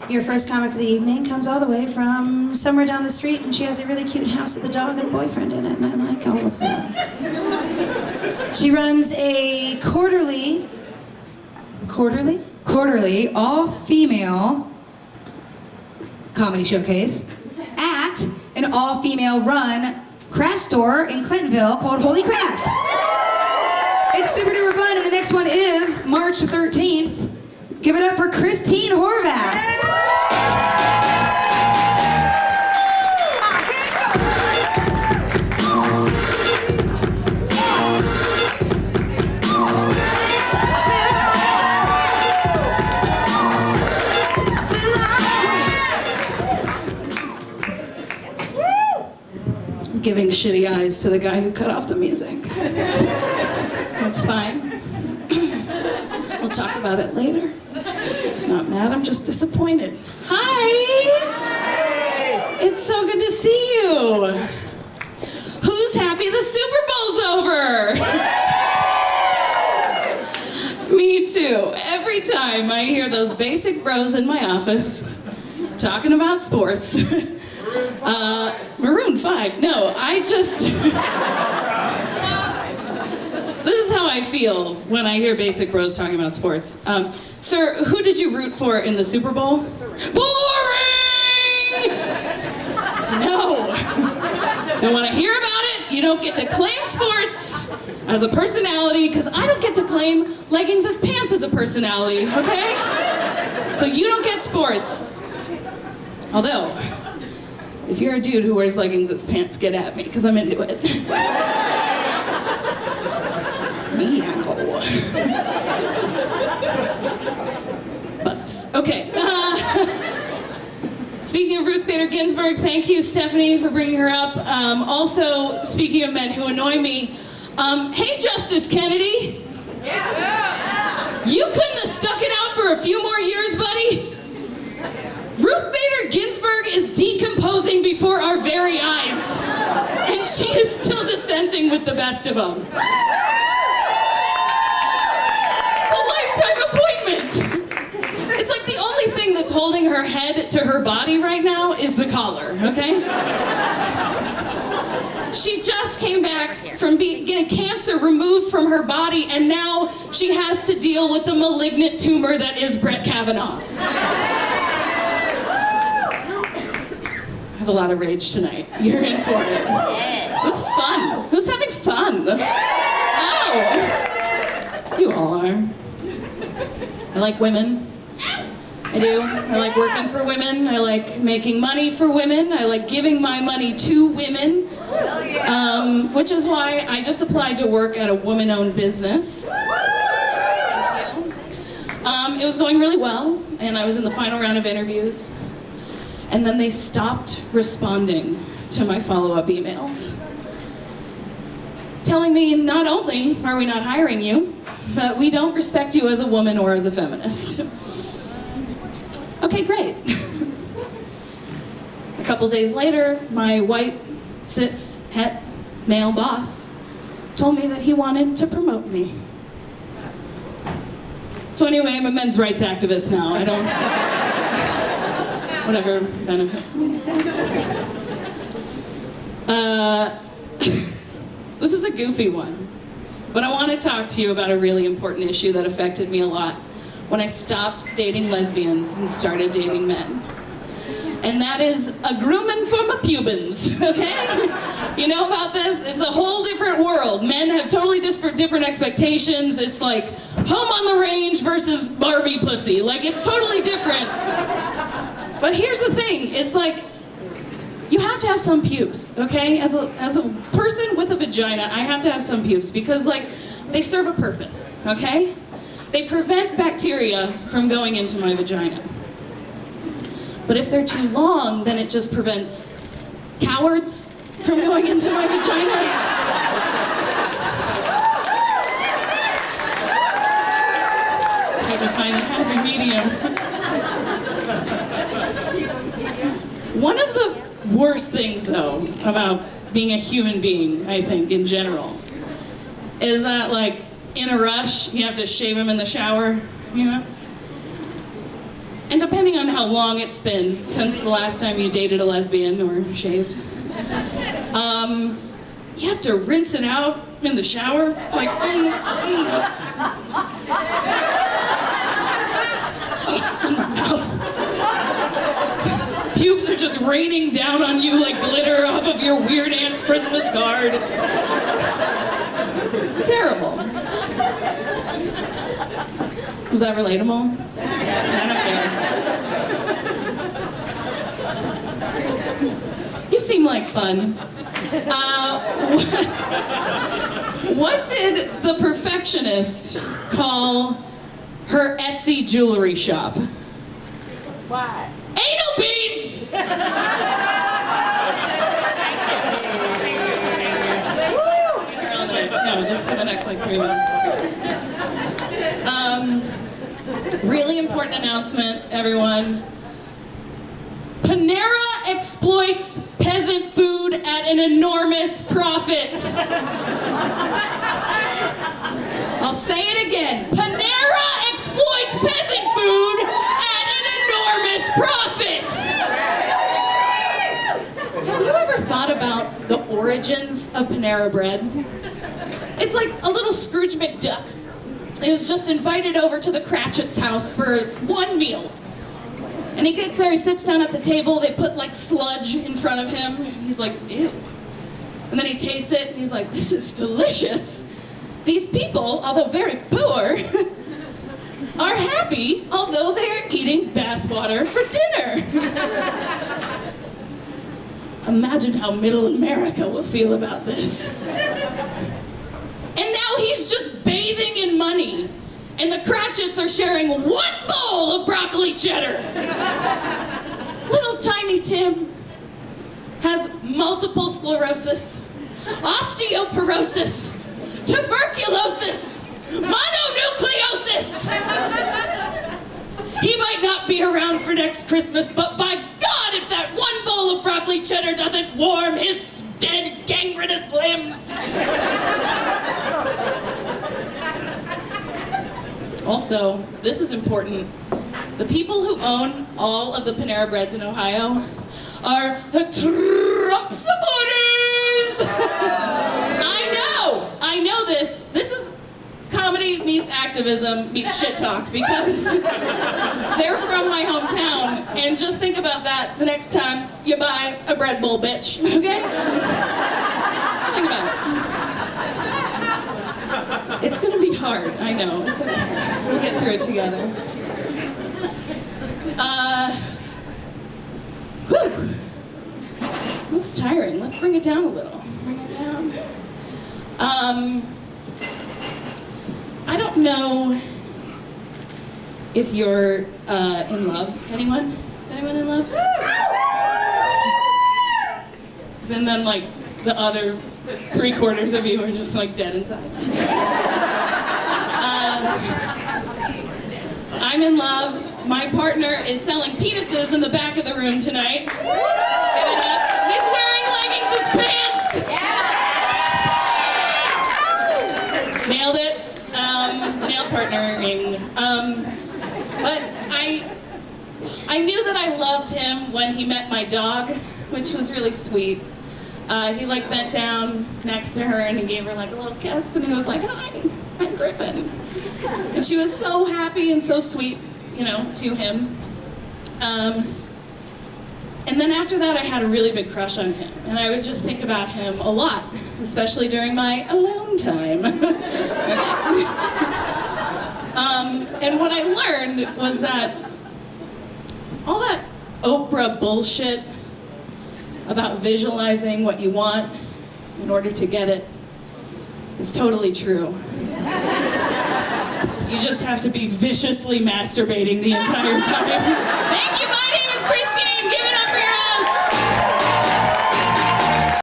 Your first comic of the evening comes all the way from somewhere down the street, and she has a really cute house with a dog and a boyfriend in it, and I like all of them. She runs a quarterly, all-female comedy showcase at an all-female run craft store in Clintonville called Holy Craft. It's super duper fun, and the next one is March 13th. Give it up for Christine Horvath. I'm giving shitty eyes to the guy who cut off the music. That's fine. We'll talk about it later. Not mad, I'm just disappointed. Hi! It's so good to see you. Who's happy the Super Bowl's over? Me too. Every time I hear those basic bros in my office talking about sports. Maroon 5. No, I just... This is how I feel when I hear basic bros talking about sports. Sir, who did you root for in the Super Bowl? Boring! No. Don't want to hear about it. You don't get to claim sports as a personality, because I don't get to claim leggings as pants as a personality, okay? So you don't get sports. Although, if you're a dude who wears leggings as pants, get at me, because I'm into it. Meow. Butts. Okay. Speaking of Ruth Bader Ginsburg, thank you, Stephanie, for bringing her up. Also, speaking of men who annoy me, hey, Justice Kennedy. Yeah. You couldn't have stuck it out for a few more years, buddy? Ruth Bader Ginsburg is decomposing before our very eyes, and she is still dissenting with the best of them. It's like the only thing that's holding her head to her body right now is the collar, okay? She just came back from getting cancer removed from her body, and now she has to deal with the malignant tumor that is Brett Kavanaugh. I have a lot of rage tonight. You're in for it. This is fun. Who's having fun? Oh, you all are. I like women. I do. I like working for women. I like making money for women. I like giving my money to women. Which is why I just applied to work at a woman-owned business. Thank you. It was going really well, and I was in the final round of interviews. And then they stopped responding to my follow-up emails, telling me not only are we not hiring you, but we don't respect you as a woman or as a feminist. Okay, great. A couple days later, my white, cis, het, male boss told me that he wanted to promote me. So anyway, I'm a men's rights activist now. I don't... Whatever benefits me, I guess. This is a goofy one. But I want to talk to you about a really important issue that affected me a lot when I stopped dating lesbians and started dating men. And that is a grooming for my pubins, okay? You know about this? It's a whole different world. Men have totally different expectations. It's like home on the range versus Barbie pussy. Like, it's totally different. But here's the thing. It's like, you have to have some pubes, okay? As a person with a vagina, I have to have some pubes because, like, they serve a purpose, okay? They prevent bacteria from going into my vagina. But if they're too long, then it just prevents cowards from going into my vagina. Just have to find a happy medium. One of the worst things, though, about being a human being, I think, in general, is that, like, in a rush, you have to shave him in the shower, you know? And depending on how long it's been since the last time you dated a lesbian or shaved, you have to rinse it out in the shower. Like, it's in my mouth. Pubes are just raining down on you like glitter off of your weird aunt's Christmas card. It's terrible. Was that relatable? I don't care. You seem like fun. What did the perfectionist call her Etsy jewelry shop? What? Anal beads! No, just for the next like 3 minutes. Really important announcement, everyone. Panera exploits peasant food at an enormous profit. I'll say it again. Panera exploits peasant food at an enormous profit. Have you ever thought about the origins of Panera bread? It's like a little Scrooge McDuck is just invited over to the Cratchit's house for one meal. And he gets there, he sits down at the table, they put like sludge in front of him. He's like, ew. And then he tastes it and he's like, this is delicious. These people, although very poor, are happy, although they are eating bathwater for dinner. Imagine how middle America will feel about this. And now he's just bathing in money. And the Cratchits are sharing one bowl of broccoli cheddar. Little tiny Tim has multiple sclerosis, osteoporosis, tuberculosis, mononucleosis. He might not be around for next Christmas, but by God, if that one bowl of broccoli cheddar doesn't warm his dead, gangrenous limbs. Also, this is important. The people who own all of the Panera Breads in Ohio are Trump supporters! I know this. This is comedy meets activism meets shit talk because they're from my hometown. And just think about that the next time you buy a bread bowl, bitch, okay? Just think about it. It's gonna be hard, I know, it's okay. We'll get through it together. Whew. This is tiring. Let's bring it down a little. Bring it down. I don't know if you're in love. Anyone? Is anyone in love? And then like the other 3/4 of you are just like dead inside. I'm in love. My partner is selling penises in the back of the room tonight. Give it up. He's wearing leggings as pants. Yeah. Nailed it. Nailed partnering. But I knew that I loved him when he met my dog, which was really sweet. He like bent down next to her and he gave her like a little kiss and he was like, hi, I'm Griffin. And she was so happy and so sweet, you know, to him. And then after that I had a really big crush on him and I would just think about him a lot, especially during my alone time. And what I learned was that all that Oprah bullshit about visualizing what you want in order to get it is totally true. You just have to be viciously masturbating the entire time. Thank you, Mike!